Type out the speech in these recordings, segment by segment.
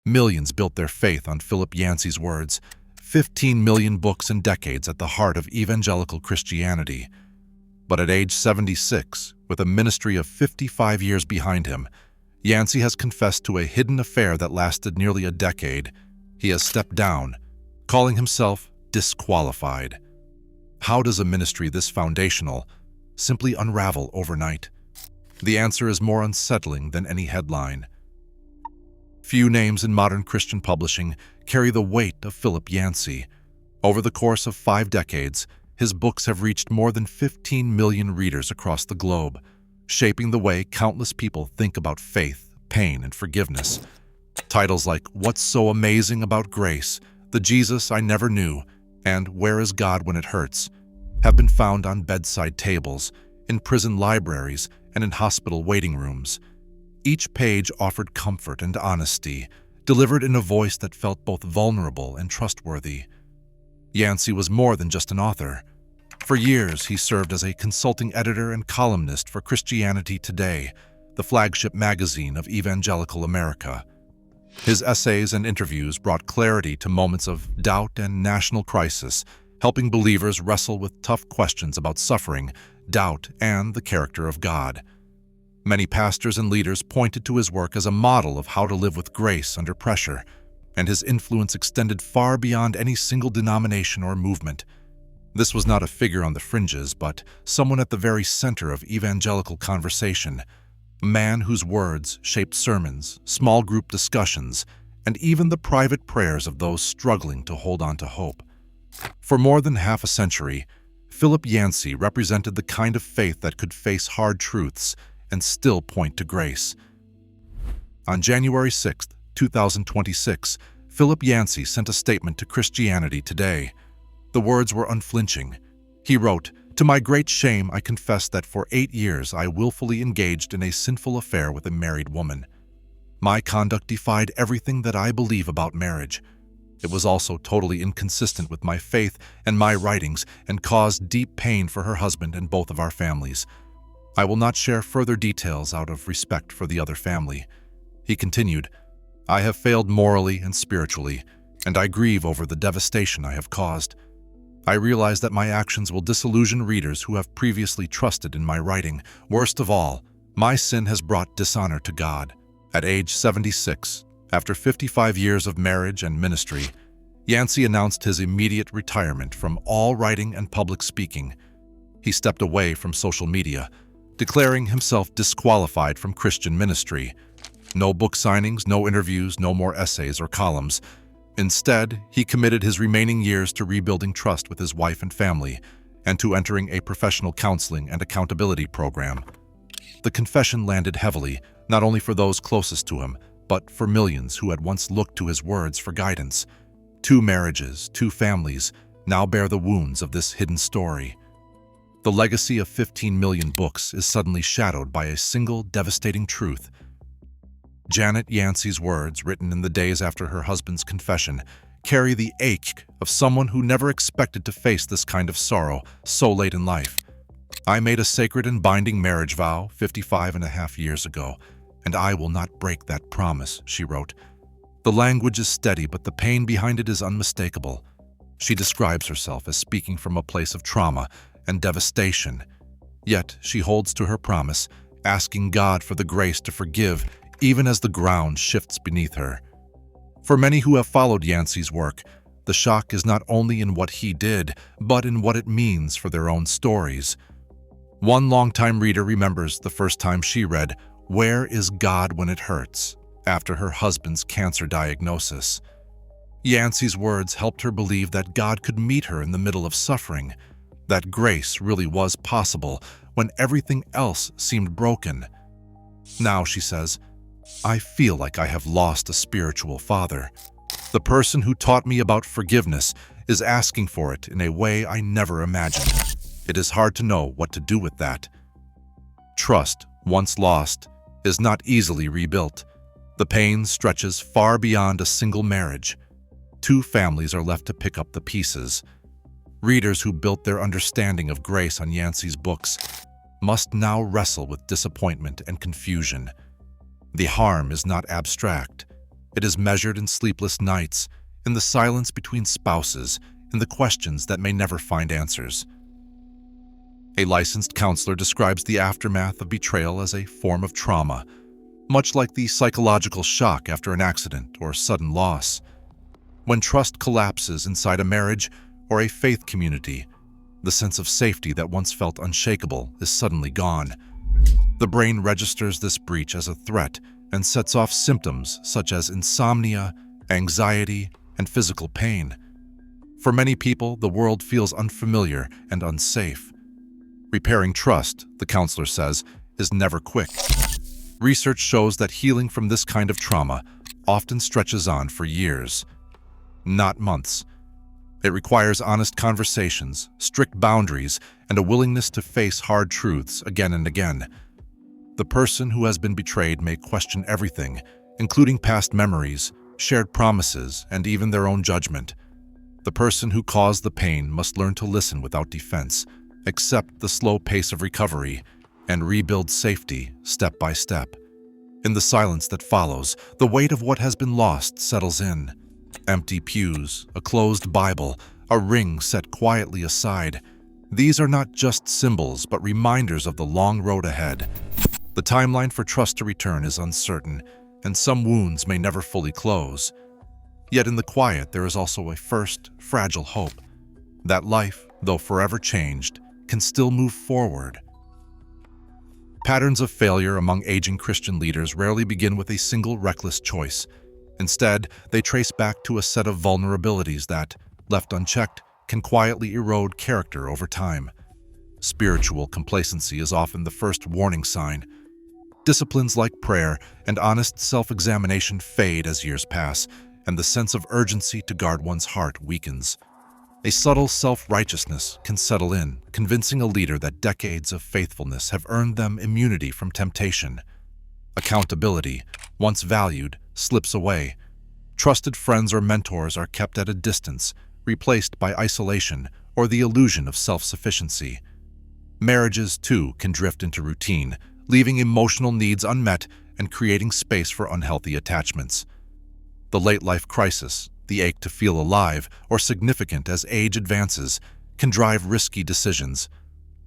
Millions built their faith on Philip Yancey's words, 15 million books and decades at the heart of evangelical Christianity. But at age 76, with a ministry of 55 years behind him, Yancey has confessed to a hidden affair that lasted nearly a decade. He has stepped down, calling himself disqualified. How does a ministry this foundational simply unravel overnight? The answer is more unsettling than any headline. Few names in modern Christian publishing carry the weight of Philip Yancey. Over the course of 5 decades, his books have reached more than 15 million readers across the globe, shaping the way countless people think about faith, pain, and forgiveness. Titles like What's So Amazing About Grace, The Jesus I Never Knew, and Where Is God When It Hurts have been found on bedside tables, in prison libraries, and in hospital waiting rooms. Each page offered comfort and honesty, delivered in a voice that felt both vulnerable and trustworthy. Yancey was more than just an author. For years, he served as a consulting editor and columnist for Christianity Today, the flagship magazine of evangelical America. His essays and interviews brought clarity to moments of doubt and national crisis, helping believers wrestle with tough questions about suffering, doubt, and the character of God. Many pastors and leaders pointed to his work as a model of how to live with grace under pressure, and his influence extended far beyond any single denomination or movement. This was not a figure on the fringes, but someone at the very center of evangelical conversation, a man whose words shaped sermons, small group discussions, and even the private prayers of those struggling to hold on to hope. For more than half a century, Philip Yancey represented the kind of faith that could face hard truths and still point to grace. On January 6, 2026, Philip Yancey sent a statement to Christianity Today. The words were unflinching. He wrote, "To my great shame, I confess that for 8 years I willfully engaged in a sinful affair with a married woman. My conduct defied everything that I believe about marriage. It was also totally inconsistent with my faith and my writings and caused deep pain for her husband and both of our families. I will not share further details out of respect for the other family." He continued, "I have failed morally and spiritually, and I grieve over the devastation I have caused. I realize that my actions will disillusion readers who have previously trusted in my writing. Worst of all, my sin has brought dishonor to God." At age 76, after 55 years of marriage and ministry, Yancey announced his immediate retirement from all writing and public speaking. He stepped away from social media, declaring himself disqualified from Christian ministry. No book signings, no interviews, no more essays or columns. Instead, he committed his remaining years to rebuilding trust with his wife and family, and to entering a professional counseling and accountability program. The confession landed heavily, not only for those closest to him, but for millions who had once looked to his words for guidance. 2 marriages, 2 families, now bear the wounds of this hidden story. The legacy of 15 million books is suddenly shadowed by a single devastating truth. Janet Yancey's words, written in the days after her husband's confession, carry the ache of someone who never expected to face this kind of sorrow so late in life. "I made a sacred and binding marriage vow 55.5 years ago, and I will not break that promise," she wrote. The language is steady, but the pain behind it is unmistakable. She describes herself as speaking from a place of trauma and devastation. Yet she holds to her promise, asking God for the grace to forgive even as the ground shifts beneath her. For many who have followed Yancey's work, the shock is not only in what he did, but in what it means for their own stories. One longtime reader remembers the first time she read Where Is God When It Hurts after her husband's cancer diagnosis. Yancey's words helped her believe that God could meet her in the middle of suffering, that grace really was possible when everything else seemed broken. Now, she says, "I feel like I have lost a spiritual father. The person who taught me about forgiveness is asking for it in a way I never imagined. It is hard to know what to do with that." Trust, once lost, is not easily rebuilt. The pain stretches far beyond a single marriage. 2 families are left to pick up the pieces. Readers who built their understanding of grace on Yancey's books must now wrestle with disappointment and confusion. The harm is not abstract. It is measured in sleepless nights, in the silence between spouses, in the questions that may never find answers. A licensed counselor describes the aftermath of betrayal as a form of trauma, much like the psychological shock after an accident or sudden loss. When trust collapses inside a marriage or a faith community, the sense of safety that once felt unshakable is suddenly gone. The brain registers this breach as a threat and sets off symptoms such as insomnia, anxiety, and physical pain. For many people, the world feels unfamiliar and unsafe. Repairing trust, the counselor says, is never quick. Research shows that healing from this kind of trauma often stretches on for years, not months. It requires honest conversations, strict boundaries, and a willingness to face hard truths again and again. The person who has been betrayed may question everything, including past memories, shared promises, and even their own judgment. The person who caused the pain must learn to listen without defense, accept the slow pace of recovery, and rebuild safety step by step. In the silence that follows, the weight of what has been lost settles in. Empty pews, a closed Bible, a ring set quietly aside. These are not just symbols, but reminders of the long road ahead. The timeline for trust to return is uncertain, and some wounds may never fully close. Yet in the quiet, there is also a first, fragile hope that life, though forever changed, can still move forward. Patterns of failure among aging Christian leaders rarely begin with a single reckless choice. Instead, they trace back to a set of vulnerabilities that, left unchecked, can quietly erode character over time. Spiritual complacency is often the first warning sign. Disciplines like prayer and honest self-examination fade as years pass, and the sense of urgency to guard one's heart weakens. A subtle self-righteousness can settle in, convincing a leader that decades of faithfulness have earned them immunity from temptation. Accountability, once valued, slips away. Trusted friends or mentors are kept at a distance, replaced by isolation or the illusion of self-sufficiency. Marriages, too, can drift into routine, leaving emotional needs unmet and creating space for unhealthy attachments. The late-life crisis, the ache to feel alive or significant as age advances, can drive risky decisions.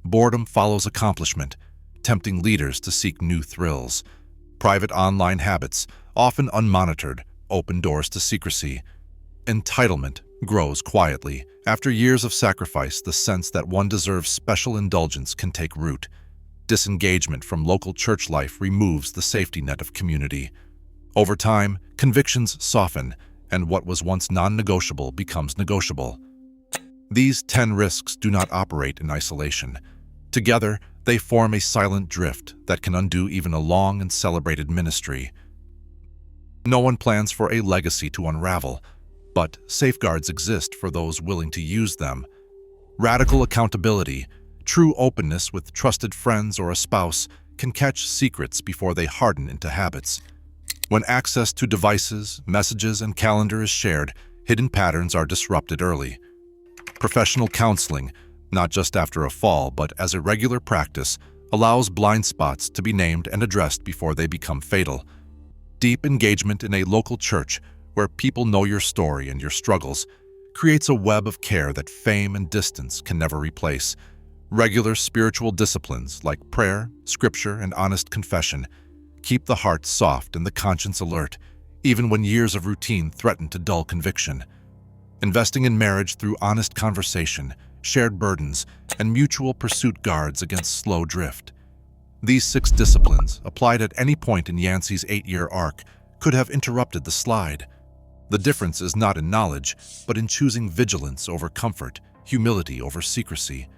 Boredom follows accomplishment, tempting leaders to seek new thrills. Private online habits, often unmonitored, open doors to secrecy. Entitlement grows quietly. After years of sacrifice, the sense that one deserves special indulgence can take root. Disengagement from local church life removes the safety net of community. Over time, convictions soften, and what was once non-negotiable becomes negotiable. These 10 risks do not operate in isolation. Together, they form a silent drift that can undo even a long and celebrated ministry. No one plans for a legacy to unravel, but safeguards exist for those willing to use them. Radical accountability, true openness with trusted friends or a spouse, can catch secrets before they harden into habits. When access to devices, messages, and calendar is shared, hidden patterns are disrupted early. Professional counseling, not just after a fall but as a regular practice, allows blind spots to be named and addressed before they become fatal. Deep engagement in a local church, where people know your story and your struggles, creates a web of care that fame and distance can never replace. Regular spiritual disciplines like prayer, scripture, and honest confession keep the heart soft and the conscience alert, even when years of routine threaten to dull conviction. Investing in marriage through honest conversation, shared burdens, and mutual pursuit guards against slow drift. These 6 disciplines, applied at any point in Yancey's 8-year arc, could have interrupted the slide. The difference is not in knowledge, but in choosing vigilance over comfort, humility over secrecy.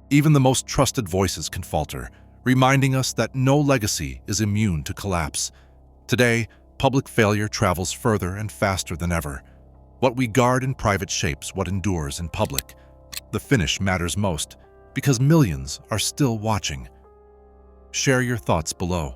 Even the most trusted voices can falter, reminding us that no legacy is immune to collapse. Today, public failure travels further and faster than ever. What we guard in private shapes what endures in public. The finish matters most, because millions are still watching. Share your thoughts below.